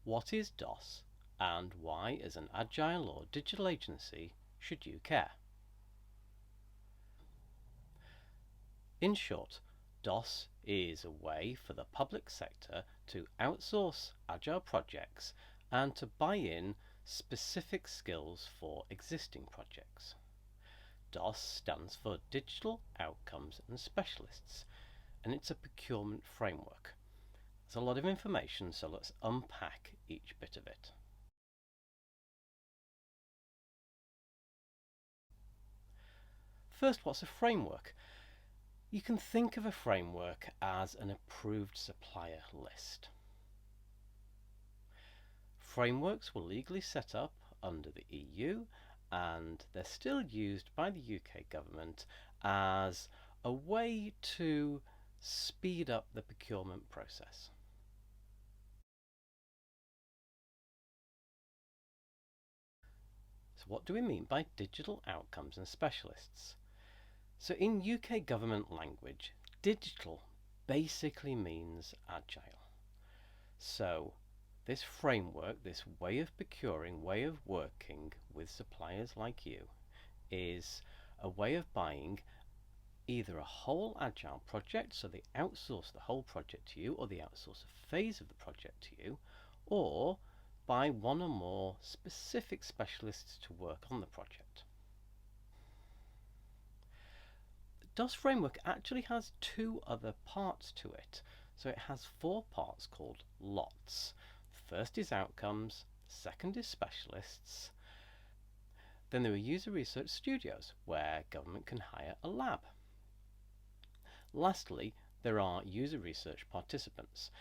What is DOS, and why, as an agile or digital agency, should you care? In short, DOS is a way for the public sector to outsource agile projects and to buy in specific skills for existing projects. DOS stands for Digital Outcomes and Specialists, and it's a procurement framework. There's a lot of information, so let's unpack each bit of it. First, what's a framework? You can think of a framework as an approved supplier list. Frameworks were legally set up under the EU, and they're still used by the UK government as a way to speed up the procurement process. So what do we mean by digital outcomes and specialists? So in UK government language, digital basically means agile. So this framework, this way of procuring, way of working with suppliers like you, is a way of buying either a whole agile project, so they outsource the whole project to you, or they outsource a phase of the project to you, or buy one or more specific specialists to work on the project. The DOS framework actually has two other parts to it. So it has four parts called lots. The first is outcomes, the second is specialists. Then there are user research studios, where government can hire a lab. Lastly, there are user research participants.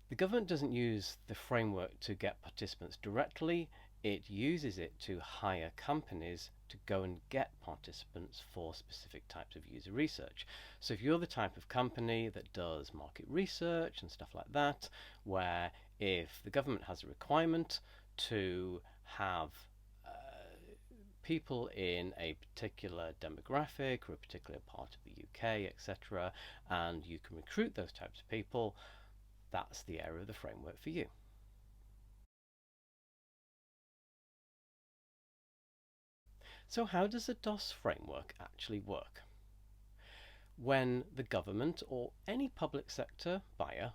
The government doesn't use the framework to get participants directly, it uses it to hire companies to go and get participants for specific types of user research. So if you're the type of company that does market research and stuff like that, where if the government has a requirement to have people in a particular demographic or a particular part of the UK, etc., and you can recruit those types of people, that's the area of the framework for you. So how does the DOS framework actually work? When the government or any public sector buyer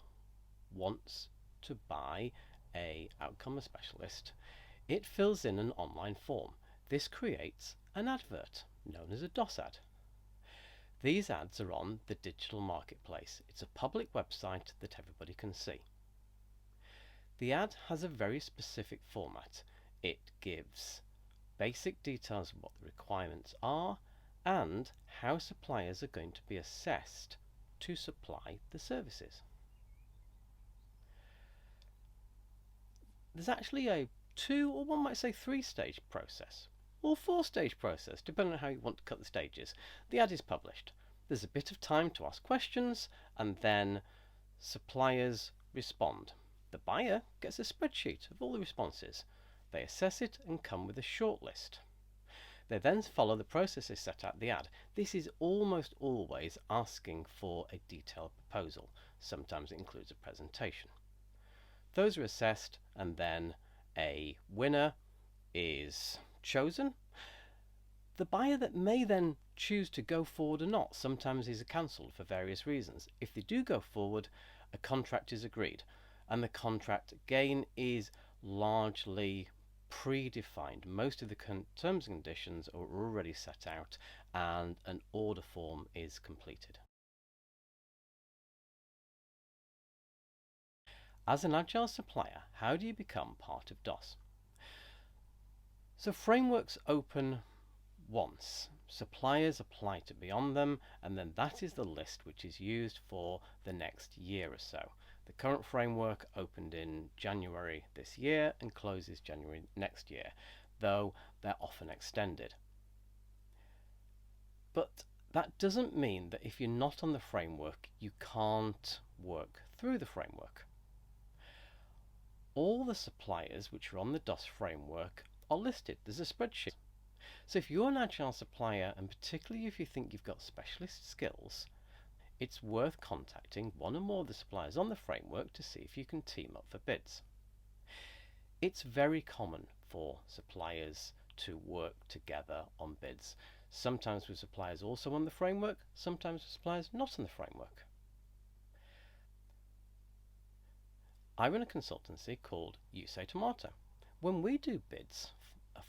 wants to buy a outcome specialist, it fills in an online form. This creates an advert known as a DOS ad. These ads are on the digital marketplace. It's a public website that everybody can see. The ad has a very specific format. It gives basic details of what the requirements are and how suppliers are going to be assessed to supply the services. There's actually a 2 or one might say 3-stage process, or 4-stage process, depending on how you want to cut the stages. The ad is published. There's a bit of time to ask questions, and then suppliers respond. The buyer gets a spreadsheet of all the responses. They assess it and come with a shortlist. They then follow the processes set out in the ad. This is almost always asking for a detailed proposal. Sometimes it includes a presentation. Those are assessed, and then a winner is chosen. The buyer that may then choose to go forward or not, sometimes these are cancelled for various reasons. If they do go forward, a contract is agreed, and the contract again is largely predefined. Most of the terms and conditions are already set out, and an order form is completed. As an agile supplier, how do you become part of DOS? So frameworks open once. Suppliers apply to be on them, and then that is the list which is used for the next year or so. The current framework opened in January this year and closes January next year, though they're often extended. But that doesn't mean that if you're not on the framework, you can't work through the framework. All the suppliers which are on the DOS framework are listed. There's a spreadsheet. So if you're an agile supplier, and particularly if you think you've got specialist skills, it's worth contacting one or more of the suppliers on the framework to see if you can team up for bids. It's very common for suppliers to work together on bids. Sometimes with suppliers also on the framework, sometimes with suppliers not on the framework. I run a consultancy called You Say Tomato. When we do bids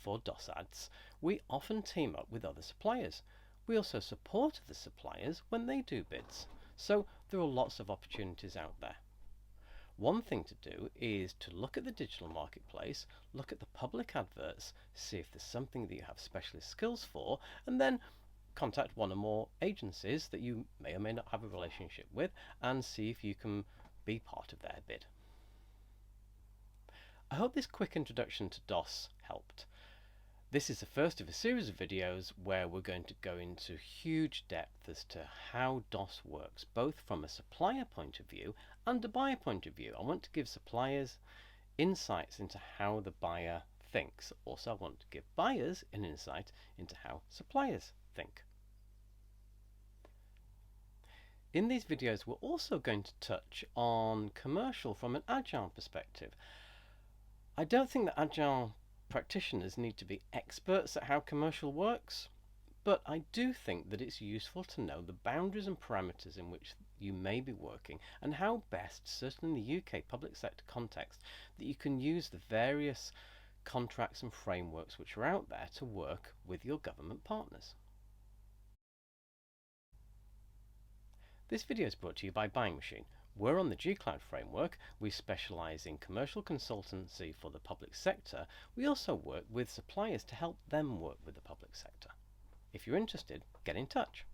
for DOS ads, we often team up with other suppliers. We also support the suppliers when they do bids. So there are lots of opportunities out there. One thing to do is to look at the digital marketplace, look at the public adverts, see if there's something that you have specialist skills for, and then contact one or more agencies that you may or may not have a relationship with and see if you can be part of their bid. I hope this quick introduction to DOS helped. This is the first of a series of videos where we're going to go into huge depth as to how DOS works, both from a supplier point of view and a buyer point of view. I want to give suppliers insights into how the buyer thinks. Also, I want to give buyers an insight into how suppliers think. In these videos, we're also going to touch on commercial from an agile perspective. I don't think that agile practitioners need to be experts at how commercial works, but I do think that it's useful to know the boundaries and parameters in which you may be working and how best, certainly in the UK public sector context, that you can use the various contracts and frameworks which are out there to work with your government partners. This video is brought to you by Buying Machine. We're on the G-Cloud framework. We specialise in commercial consultancy for the public sector. We also work with suppliers to help them work with the public sector. If you're interested, get in touch.